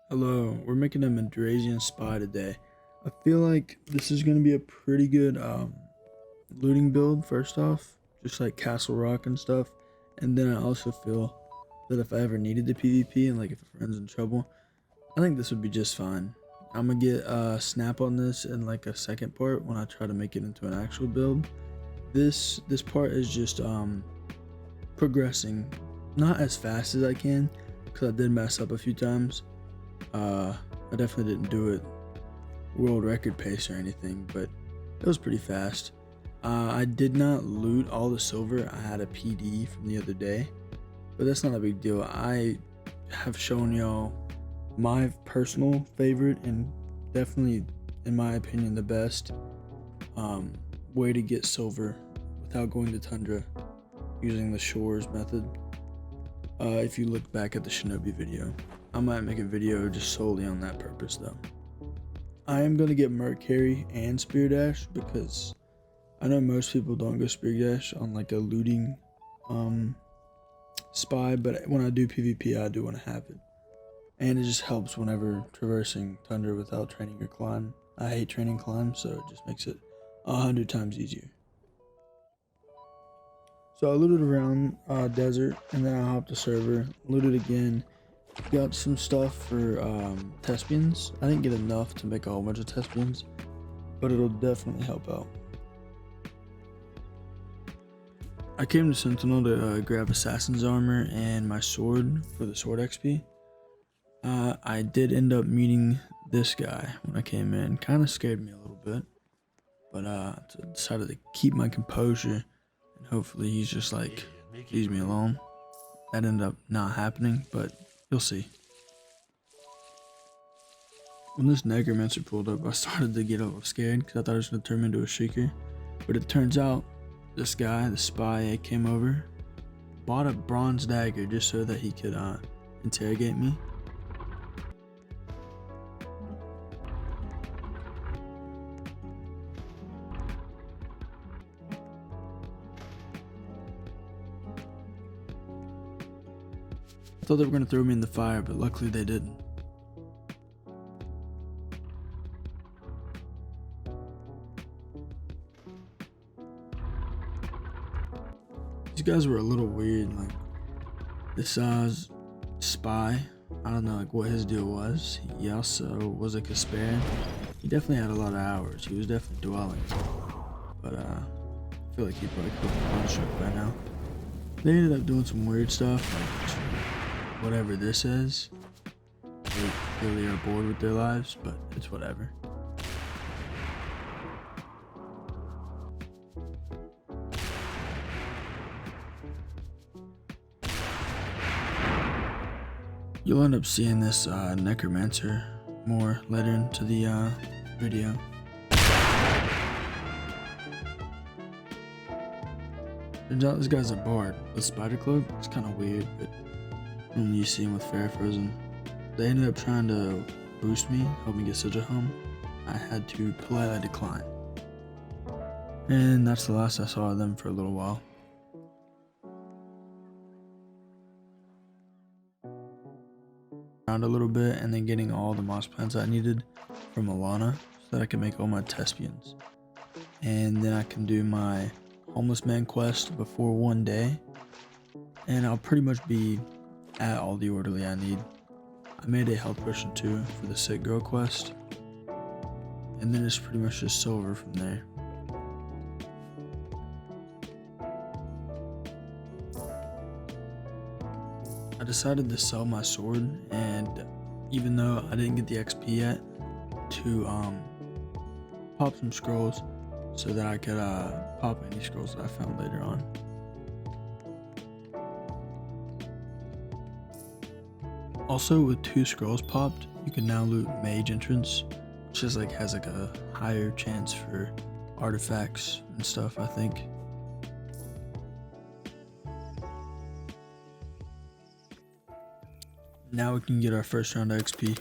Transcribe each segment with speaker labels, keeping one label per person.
Speaker 1: Hello, we're making a Madrasian Spy today. I feel like this is going to be a pretty good looting build first off, just like Castle Rock and stuff. And then I also feel that if I ever needed the PvP and like if a friend's in trouble, I think this would be just fine. I'm going to get snap on this in like a second part when I try to make it into an actual build. This part is just progressing, not as fast as I can because I did mess up a few times. I definitely didn't do it world record pace or anything, but it was pretty fast. I did not loot all the silver. I had a PD from the other day, but that's not a big deal. I have shown y'all my personal favorite and definitely, in my opinion, the best way to get silver without going to Tundra using the Shores method. If you look back at the Shinobi video, I might make a video just solely on that purpose though. I am going to get Merc Carry and Spear Dash because I know most people don't go Spear Dash on like a looting spy, but when I do PvP I do want to have it. And it just helps whenever traversing Tundra without training your climb. I hate training climb, so it just makes it 100 times easier. So I looted around desert and then I hopped the server, looted again. Got some stuff for Tespians. I didn't get enough to make a whole bunch of Tespians, but it'll definitely help out. I came to Sentinel to grab Assassin's Armor and my sword for the sword XP. I did end up meeting this guy when I came in. Kind of scared me a little bit, but I decided to keep my composure and hopefully he's just like, leaves me alone. That ended up not happening, but you'll see. When this Necromancer pulled up, I started to get a little scared because I thought it was going to turn me into a Shrieker. But it turns out, this guy, the spy, came over, bought a bronze dagger just so that he could interrogate me. I thought they were going to throw me in the fire, but luckily they didn't. These guys were a little weird, like this spy, I don't know like what his deal was. He also was a Casparian. He definitely had a lot of hours. He was definitely dwelling, but I feel like he probably could have been construct by now. They ended up doing some weird stuff, like whatever this is. They clearly are bored with their lives, but it's whatever. You'll end up seeing this Necromancer more later into the video. Turns out this guy's a bard with spider cloak. It's kind of weird, but when you see him with Fair Frozen, they ended up trying to boost me, help me get Sigil Helm. I had to politely decline. And that's the last I saw of them for a little while. Around a little bit and then getting all the moss plants I needed from Alana so that I can make all my Tespians. And then I can do my homeless man quest before one day. And I'll pretty much be at all the orderly I need. I made a health potion too for the sick girl quest, and then it's pretty much just silver from there. I decided to sell my sword, and even though I didn't get the XP yet, to pop some scrolls so that I could pop any scrolls that I found later on. Also, with 2 scrolls popped, you can now loot Mage Entrance, which is like has like a higher chance for artifacts and stuff, I think. Now we can get our first round of XP.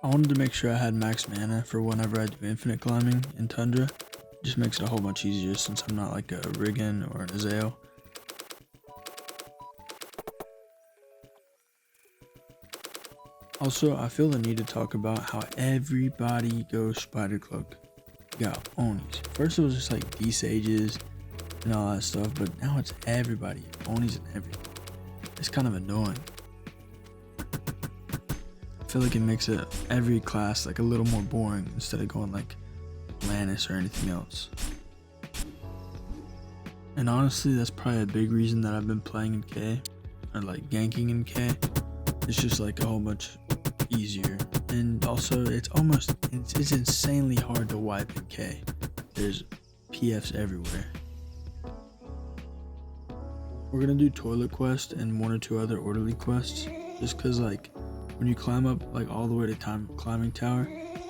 Speaker 1: I wanted to make sure I had max mana for whenever I do infinite climbing in Tundra. It just makes it a whole bunch easier since I'm not like a Riggin or an Azale. Also, I feel the need to talk about how everybody goes Spider Cloak. You got Onis. First it was just like D-Sages and all that stuff, but now it's everybody. Onis and everything. It's kind of annoying. I feel like it makes it every class like a little more boring instead of going like Lannis or anything else. And honestly, that's probably a big reason that I've been playing in K, or like ganking in K. It's just like a whole bunch easier, and also it's insanely hard to wipe in K. There's PFs everywhere. We're gonna do toilet quest and one or two other orderly quests, just cause like when you climb up like all the way to climbing tower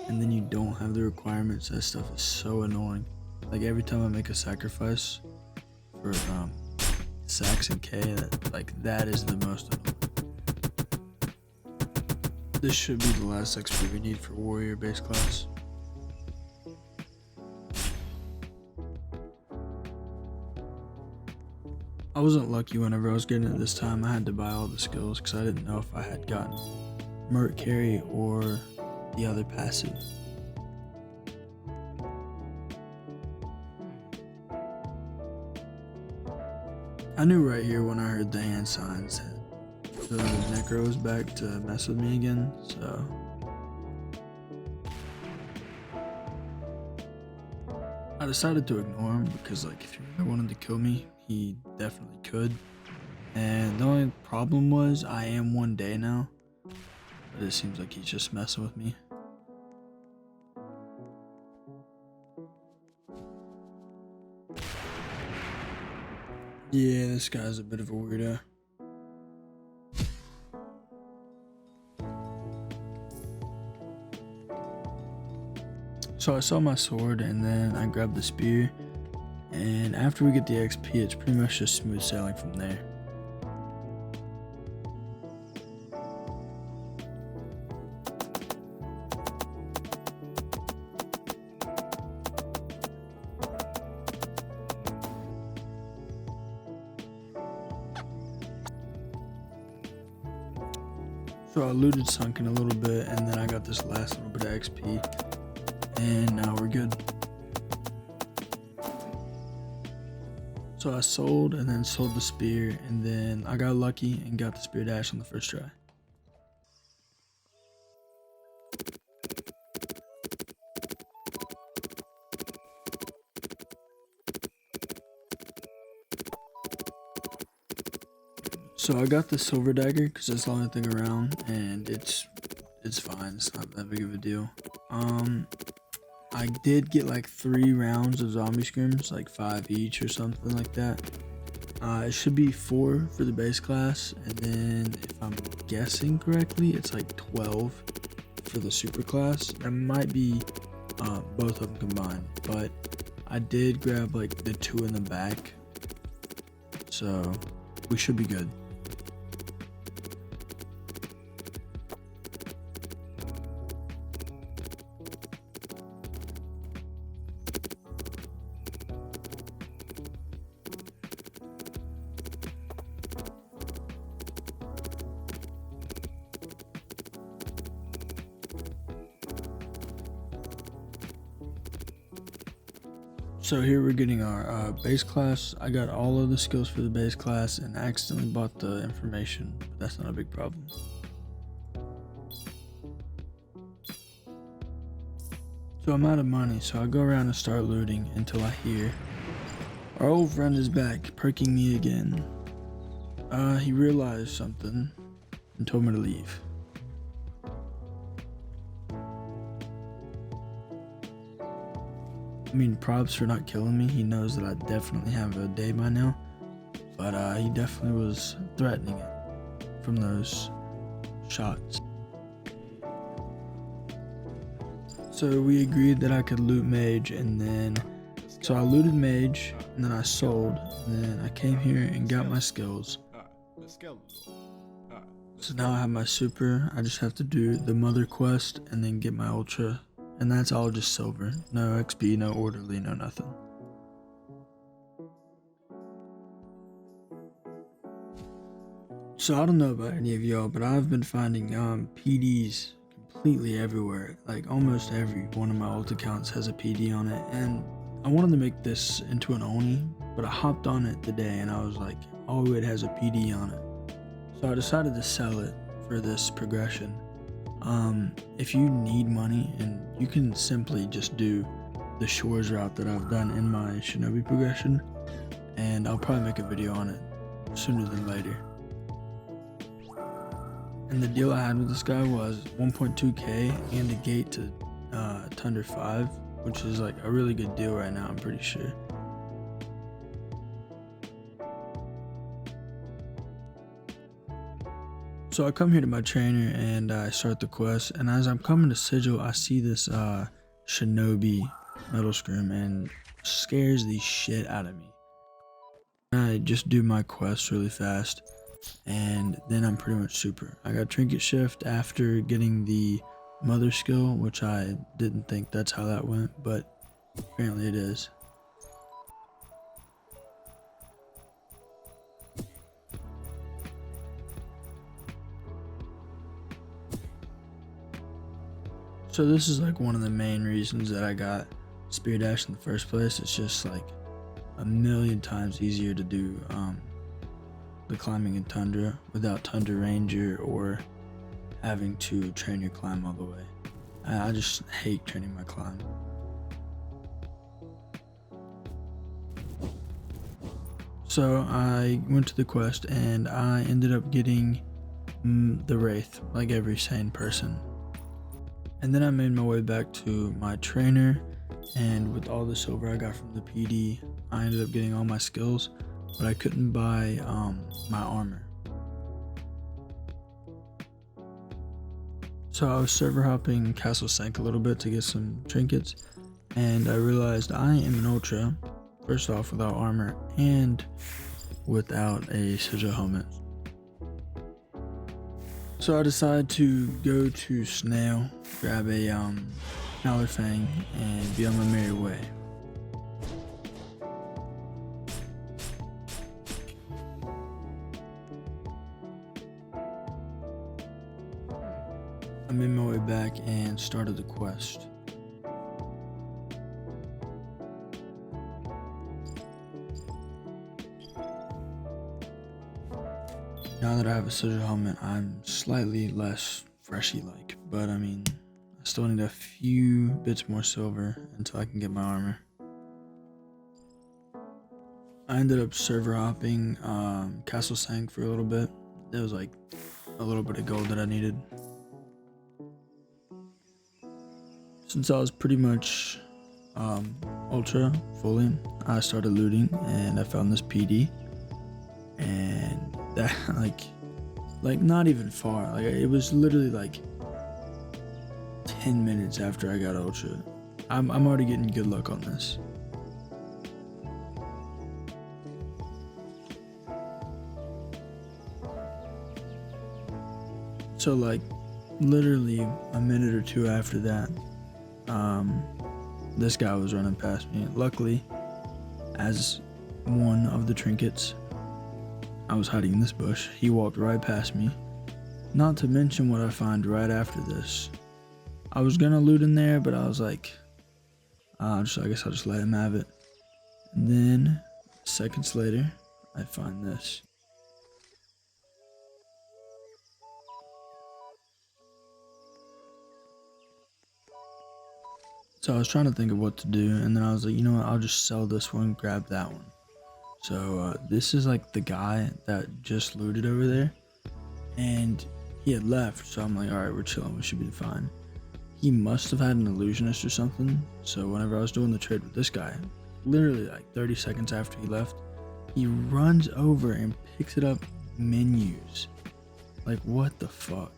Speaker 1: and then you don't have the requirements, that stuff is so annoying. Like every time I make a sacrifice for Sax and K, that is the most annoying. This should be the last XP we need for warrior base class. I wasn't lucky whenever I was getting it this time. I had to buy all the skills because I didn't know if I had gotten Merc Carry or the other passive. I knew right here when I heard the hand signs that the Necro was back to mess with me again, so I decided to ignore him because like if he really wanted to kill me, he definitely could. And the only problem was I am 1 day now, but it seems like he's just messing with me. Yeah, this guy's a bit of a weirdo. So I saw my sword and then I grabbed the spear, and after we get the XP, it's pretty much just smooth sailing from there. So I looted Sunken a little bit, and then I got this last little bit of XP, and now we're good. So I sold and then sold the spear, and then I got lucky and got the spear dash on the first try. So I got the silver dagger because it's the only thing around, and it's fine. It's not that big of a deal. I did get like 3 rounds of zombie screams, like 5 each or something like that. It should be 4 for the base class, and then if I'm guessing correctly, it's like 12 for the super class. That might be both of them combined, but I did grab like the 2 in the back, so we should be good. So here we're getting our base class. I got all of the skills for the base class and accidentally bought the information, but that's not a big problem. So I'm out of money, so I go around and start looting until I hear our old friend is back, perking me again. He realized something and told me to leave. I mean, props for not killing me. He knows that I definitely have a day by now, but he definitely was threatening it from those shots. So we agreed that I could loot mage, and then so I looted mage, and then I sold, and then I came here and got my skills. So now I have my super. I just have to do the mother quest and then get my ultra. And that's all just silver. No XP, no orderly, no nothing. So I don't know about any of y'all, but I've been finding PDs completely everywhere. Like almost every one of my ult accounts has a PD on it, and I wanted to make this into an Oni, but I hopped on it today and I was like, oh, it has a PD on it. So I decided to sell it for this progression. If you need money, and you can simply just do the Shores route that I've done in my Shinobi progression, and I'll probably make a video on it sooner than later. And the deal I had with this guy was 1.2k and a gate to Thunder 5, which is like a really good deal right now, I'm pretty sure. So I come here to my trainer and I start the quest, and as I'm coming to Sigil, I see this Shinobi metal scroom and scares the shit out of me. I just do my quest really fast, and then I'm pretty much super. I got Trinket Shift after getting the Mother skill, which I didn't think that's how that went, but apparently it is. So this is like one of the main reasons that I got Spear Dash in the first place. It's just like a million times easier to do the climbing in Tundra without Tundra Ranger or having to train your climb all the way. I just hate training my climb. So I went to the quest and I ended up getting the Wraith, like every sane person. And then I made my way back to my trainer, and with all the silver I got from the PD, I ended up getting all my skills, but I couldn't buy my armor. So I was server hopping Castle Sank a little bit to get some trinkets, and I realized I am an Ultra, first off without armor and without a Sigil helmet. So I decided to go to Snail, grab a Howler Fang, and be on my merry way. I made my way back and started the quest. Now that I have a Sigil helmet, I'm slightly less freshy-like, but I mean, I still need a few bits more silver until I can get my armor. I ended up server hopping Castle Sank for a little bit. There was like a little bit of gold that I needed. Since I was pretty much Ultra fully, I started looting and I found this PD. And that like not even far, like it was literally like 10 minutes after I got Ultra. I'm already getting good luck on this. So like literally a minute or two after that, this guy was running past me. Luckily, as one of the trinkets, I was hiding in this bush. He walked right past me. Not to mention what I find right after this. I was gonna loot in there, but I was like, I guess I'll just let him have it. And then seconds later, I find this. So I was trying to think of what to do, and then I was like, you know what, I'll just sell this one, grab that one. So this is like the guy that just looted over there, and he had left, so I'm like, alright, we're chilling, we should be fine. He must have had an illusionist or something, so whenever I was doing the trade with this guy, literally like 30 seconds after he left, he runs over and picks it up menus. Like, what the fuck?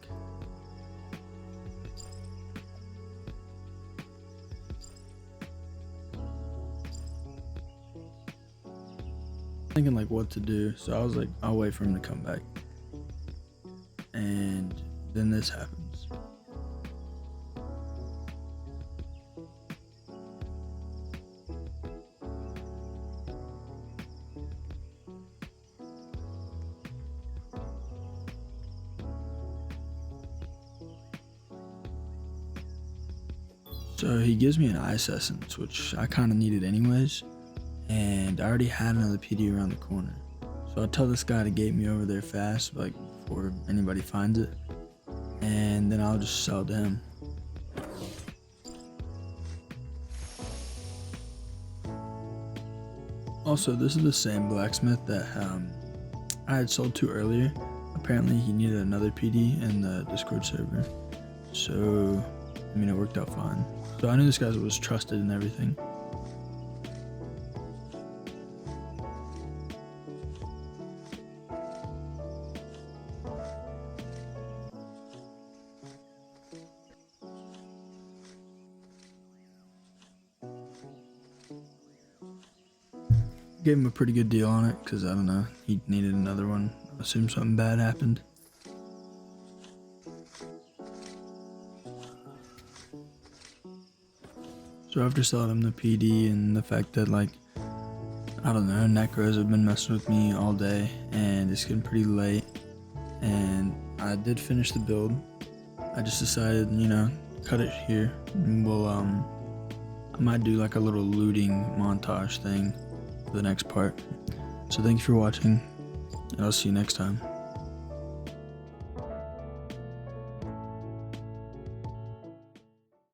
Speaker 1: Thinking like what to do, so I was like, I'll wait for him to come back. And then this happens. So he gives me an Ice Essence, which I kind of needed anyways, and I already had another PD around the corner. So I'll tell this guy to gate me over there fast, like before anybody finds it, and then I'll just sell to him. Also, this is the same blacksmith that I had sold to earlier. Apparently he needed another PD in the Discord server, so I mean it worked out fine. So I knew this guy was trusted and everything. Gave him a pretty good deal on it because I don't know, he needed another one. I assume something bad happened. So after selling him the PD and the fact that, like, I don't know, Necros have been messing with me all day and it's getting pretty late, and I did finish the build. I just decided, you know, cut it here. We'll I might do like a little looting montage thing for the next part. So thank you for watching, and I'll see you next time.